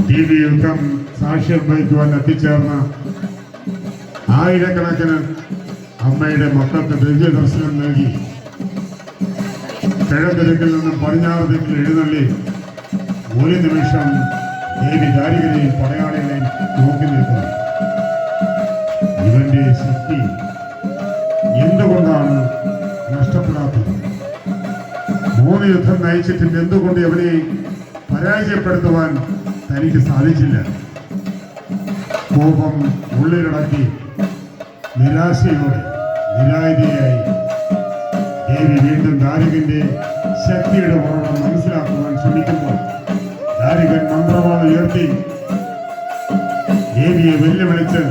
TV യുദ്ധം സാക്ഷ്യം വഹിക്കുവാൻ എത്തിച്ചേർന്ന ആയിരക്കണക്കിന് അമ്മയുടെ മക്കൾക്ക് ദിവ്യ ദർശനം നൽകി കിഴക്ക് ദിക്കിൽ നിന്നും പടിഞ്ഞാറ് ദിക്കിൽ എഴുന്നള്ളി ഒരു നിമിഷം ദേവി ദാരികരെയും പടയാളികളെയും നോക്കി നിൽക്കുന്നു. ഇവന്റെ ശക്തി എന്തുകൊണ്ടാണ് നഷ്ടപ്പെടാത്തത്? 3 യുദ്ധം നയിച്ചിട്ടും എന്തുകൊണ്ട് അവനെ പരാജയപ്പെടുത്തുവാൻ തനിക്ക് സാധിച്ചില്ല? കോപം ഉള്ളിലടക്കി നിരാശയോടെ നിരായുധയായി ദേവി വീണ്ടും ദാരികന്റെ ശക്തിയുടെ ഉറവിടം മനസ്സിലാക്കുവാൻ ശ്രമിക്കുമ്പോൾ ദാരികൻ മന്ത്രവാൾ ഉയർത്തി ദേവിയെ വെല്ലുവിളിച്ച്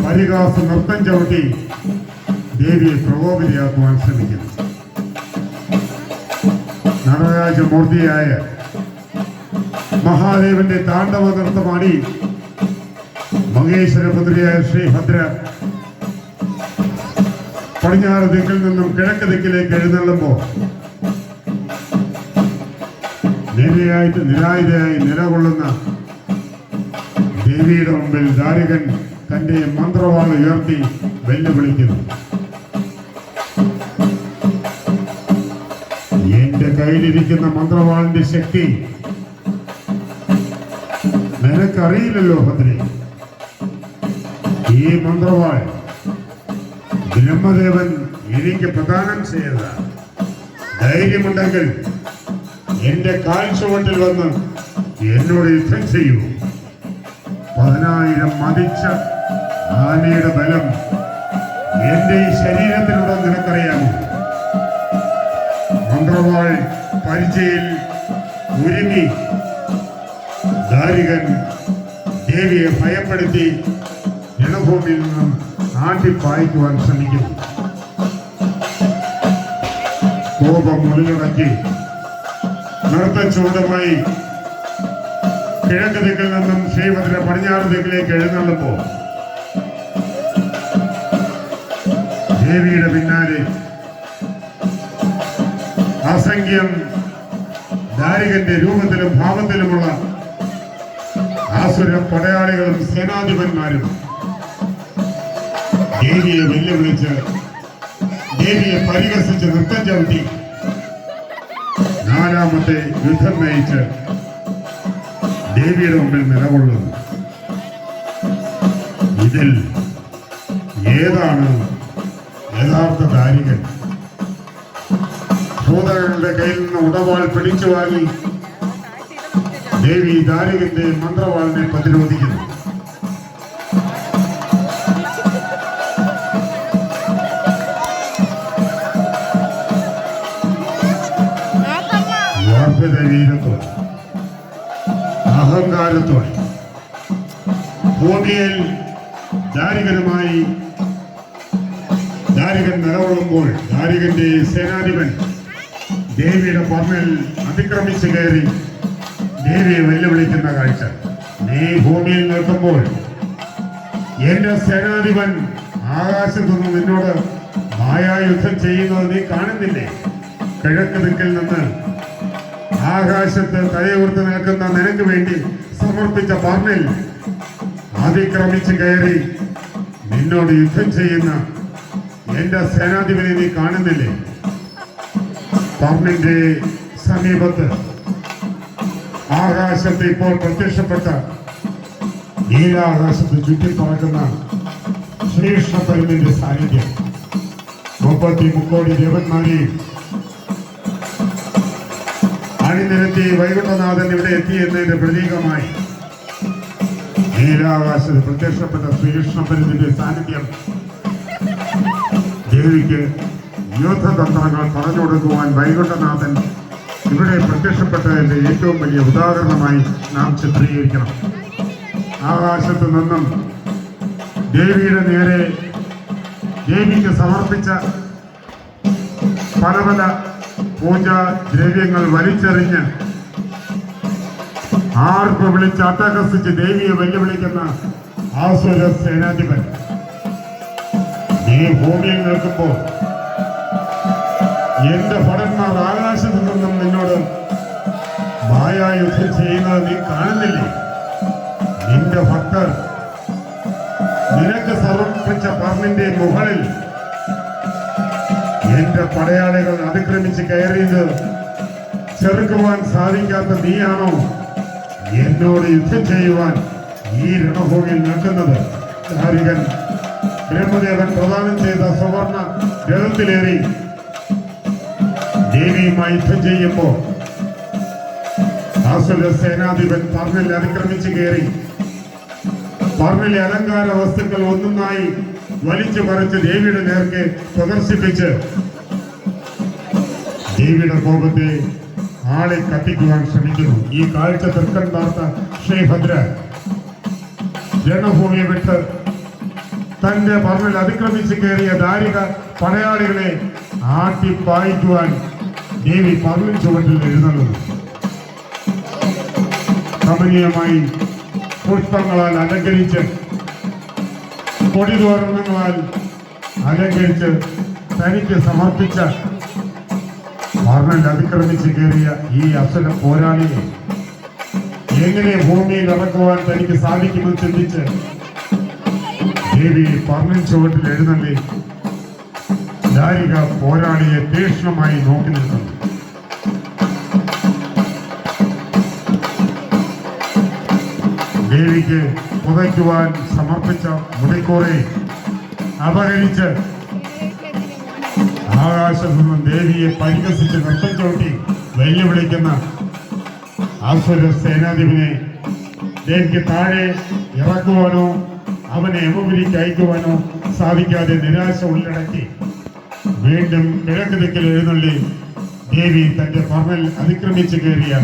പരിഹാസ നൃത്തം ചവിട്ടി ദേവിയെ പ്രകോപിതയാക്കുവാൻ ശ്രമിക്കുന്നു. നടരാജമൂർത്തിയായ മഹാദേവന്റെ താണ്ഡവ നൃത്തമാടി മഹേശ്വരപുത്രിയായ ശ്രീഭദ്ര പടിഞ്ഞാറ് ദിക്കിൽ നിന്നും കിഴക്ക് ദിക്കിലേക്ക് എഴുന്നള്ളുമ്പോൾ നിരായുധയായി നിലകൊള്ളുന്ന ദേവിയുടെ മുമ്പിൽ ദാരികൻ തന്റെ മന്ത്രവാൾ ഉയർത്തി വെല്ലുവിളിക്കുന്നു. എന്റെ കയ്യിലിരിക്കുന്ന മന്ത്രവാളിന്റെ ശക്തി നിനക്കറിയില്ലല്ലോ ഭദ്രേ. ഈ മന്ത്രവാൾ ബ്രഹ്മദേവൻ എനിക്ക് പ്രദാനം ചെയ്ത ധൈര്യമുണ്ടെങ്കിൽ എന്റെ കാൽ ചുവട്ടിൽ വന്ന് എന്നോട് യുദ്ധം ചെയ്യൂ. 10,000 മതിച്ച ആനയുടെ ബലം എന്റെ ഈ ശരീരത്തിലൂടെ നിനക്കറിയാമോ? മന്ത്രവാൾ പരിചയിൽ ഒരുങ്ങി ദാരികൻ ദേവിയെ ഭയപ്പെടുത്തി രണഭൂമിയിൽ നിന്നും നാട്ടിപ്പായിക്കുവാൻ ശ്രമിക്കുന്നു. കോപം ഉള്ളിലടക്കി നൃത്തച്ചൂടുമായി കിഴക്ക് ദിക്കിൽ നിന്നും ശ്രീഭദ്ര പടിഞ്ഞാറ് ദിക്കിലേക്ക് എഴുന്നള്ളുമ്പോൾ ദേവിയുടെ പിന്നാലെ അസംഖ്യം ദാരികന്റെ രൂപത്തിലും ഭാവത്തിലുമുള്ള ആസുര പടയാളികളും സേനാധിപന്മാരും ദേവിയെ വെല്ലുവിളിച്ച് ദേവിയെ പരിഹസിച്ച് നൃത്തം ചവിട്ടി 4ാമത്തെ യുദ്ധം നയിച്ച് ദേവിയുടെ മുമ്പിൽ നിലകൊള്ളുന്നു. ഇതിൽ ഏതാണ് യഥാർത്ഥ ദാരികൻ? ഭൂതകളുടെ കയ്യിൽ നിന്ന് ഉടവാൾ പിടിച്ചു വാങ്ങി ദേവി ദാരികന്റെ മന്ത്രവാളിനെ പ്രതിരോധിക്കുന്നു. വീരത്തോടെ അഹങ്കാരത്തോടെ ഭൂമിയിൽ ദാരികനുമായി ദാരികൻ നിലകൊള്ളുമ്പോൾ ദാരികന്റെ സേനാധിപൻ ദേവിയുടെ പറമ്പിൽ അതിക്രമിച്ചു കയറി ദേവിയെ വെല്ലുവിളിക്കുന്ന കാഴ്ച. നീ ഭൂമിയിൽ നിൽക്കുമ്പോൾ എന്റെ സേനാധിപൻ ആകാശത്തുനിന്ന് നിന്നോട് മായായുദ്ധം ചെയ്യുന്നത് നീ കാണുന്നില്ലേ? കിഴക്ക് ദിക്കിൽ നിന്ന് ആകാശത്ത് തലയുയർത്തി നിൽക്കുന്ന നിനക്ക് വേണ്ടി സമർപ്പിച്ച പറമ്പിൽ അതിക്രമിച്ച് കയറി നിന്നോട് യുദ്ധം ചെയ്യുന്ന എന്റെ സേനാധിപനെ നീ കാണുന്നില്ലേ? പറമ്പിന്റെ സമീപത്ത് ആകാശത്ത് ഇപ്പോൾ പ്രത്യക്ഷപ്പെട്ട നീലാകാശത്ത് ചുറ്റിപ്പറക്കുന്ന ശ്രീകൃഷ്ണപരമിന്റെ സാന്നിധ്യം 33 കോടി ദേവന്മാരെയും അണിനിരത്തി വൈകുണ്ഠനാഥൻ ഇവിടെ എത്തിയെന്നതിന്റെ പ്രതീകമായി നീലാകാശത്ത് പ്രത്യക്ഷപ്പെട്ട ശ്രീകൃഷ്ണപരമിന്റെ സാന്നിധ്യം ദേവിക്ക് യുദ്ധതന്ത്രങ്ങൾ പറഞ്ഞു കൊടുക്കുവാൻ വൈകുണ്ഠനാഥൻ ഇവിടെ പ്രത്യക്ഷപ്പെട്ടതിന്റെ ഏറ്റവും വലിയ ഉദാഹരണമായി നാം ചിത്രീകരിക്കണം. ആകാശത്ത് നിന്നും ദേവിയുടെ നേരെ ദേവിക്ക് സമർപ്പിച്ച പല പല പൂജാ ദ്രവ്യങ്ങൾ വലിച്ചെറിഞ്ഞ് ആർപ്പ് വിളിച്ച് അട്ടഹസിച്ച് ദേവിയെ വെല്ലുവിളിക്കുന്ന ആസുര സേനാധിപൻ നീ ഭൂമിയിൽ നിൽക്കുമ്പോൾ എന്റെ ഭടന്മാർ ആകാശത്ത് നിന്നും നിന്നോട് മായായുദ്ധം ചെയ്യുന്നത് നീ കാണുന്നില്ലേ? നിന്റെ ഭക്തർ നിനക്ക് സമർപ്പിച്ച പറമ്പിന്റെ മുകളിൽ എന്റെ പടയാളികൾ അതിക്രമിച്ച് കയറിയത് ചെറുക്കുവാൻ സാധിക്കാത്ത നീയാണോ എന്നോട് യുദ്ധം ചെയ്യുവാൻ ഈ രണഭൂമിയിൽ നിൽക്കുന്നത്? ധാരികൻ ബ്രഹ്മദേവൻ പ്രദാനം ചെയ്ത സുവർണ രഥത്തിലേറി ദേവിയുമായി യുദ്ധം ചെയ്യുമ്പോൾ ആസുര സേനാധിപൻ പറമ്പിൽ അതിക്രമിച്ച് കയറി പറമ്പിലെ അലങ്കാര വസ്തുക്കൾ ഒന്നൊന്നായി വലിച്ചു പറിച്ച് ദേവിയുടെ നേർക്ക് പ്രദർശിപ്പിച്ച് ദേവിയുടെ കോപത്തെ ആളെ കത്തിക്കുവാൻ ശ്രമിക്കുന്നു. ഈ കാഴ്ച തൃക്കൺ പാർത്ത ശ്രീഭദ്ര രണഭൂമിയെ വിട്ട് തന്റെ പറമ്പിൽ അതിക്രമിച്ച് കയറിയ ദാരിക പടയാളികളെ ആട്ടിപ്പായിക്കുവാൻ ദേവി പറമ്പിൻ ചുവട്ടിൽ എഴുന്നള്ളുന്നു. കമനീയമായി പുഷ്പങ്ങളാൽ അലങ്കരിച്ച് കൊടിതോരണങ്ങളാൽ അലങ്കരിച്ച് തനിക്ക് സമർപ്പിച്ച പറമ്പിൽ അതിക്രമിച്ച് കയറിയ ഈ അസുര പോരാളിയെ എങ്ങനെ ഭൂമിയിൽ ഇറക്കുവാൻ തനിക്ക് സാധിക്കുമെന്ന് ചിന്തിച്ച് ദേവി പറമ്പിൻ ചുവട്ടിൽ എഴുന്നള്ളി ദാരിക പോരാളിയെ തീക്ഷ്ണമായി നോക്കി നിൽക്കുന്നു. ദേവിക്ക് പുതയ്ക്കുവാൻ സമർപ്പിച്ച മുടിക്കൂറെ അപഹരിച്ച് ആകാശത്തു നിന്നും ദേവിയെ പരിഹസിച്ച് നൃത്തം ചവിട്ടി വെല്ലുവിളിക്കുന്ന ആസുര സേനാധിപനെ ദേവിക്ക് താഴെ ഇറക്കുവാനോ അവനെ യമപുരിക്ക് അയക്കുവാനോ സാധിക്കാതെ നിരാശ ഉള്ളടക്കി വീണ്ടും കിഴക്ക് ദിക്കിൽ എഴുന്നള്ളി ദേവി തന്റെ പറമ്പിൽ അതിക്രമിച്ച് കയറിയ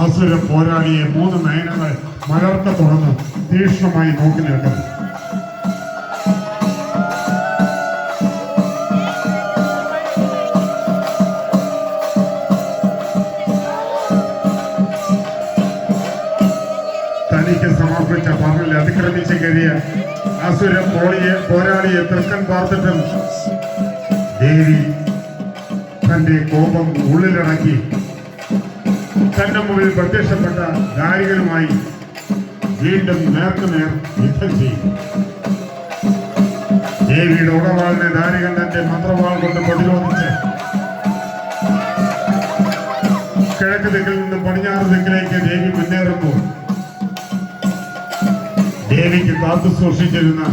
ആസുര പോരാളിയെ 3 നയനങ്ങൾ മലർക്ക തുറന്ന് തീക്ഷ്ണമായി നോക്കി നിൽക്കുന്നു. തനിക്ക് സമർപ്പിച്ച പറമ്പിൽ അതിക്രമിച്ച് കയറിയ അസുര പോരാളിയെ തൃക്കൺ പാർത്തിട്ടും ദേവി തന്റെ കോപം ഉള്ളിലടക്കി തന്റെ മുമ്പിൽ പ്രത്യക്ഷപ്പെട്ട ദാരികനുമായി വീണ്ടും നേർക്കുനേർ യുദ്ധം ചെയ്യും. ദേവിയുടെ ഉടവാളിനെ ദാരികൻ തന്റെ മന്ത്രവാൾ കൊണ്ട് പ്രതിരോധിച്ച് കിഴക്ക് ദിക്കിൽ നിന്ന് പടിഞ്ഞാറ് ദിക്കിലേക്ക് ദേവി മുന്നേറുമ്പോൾ ദേവിക്ക് കാത്തു സൂക്ഷിച്ചിരുന്ന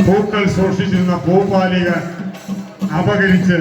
പൂക്കൾ സൂക്ഷിച്ചിരുന്ന പൂപ്പാലിക അപകരിച്ച്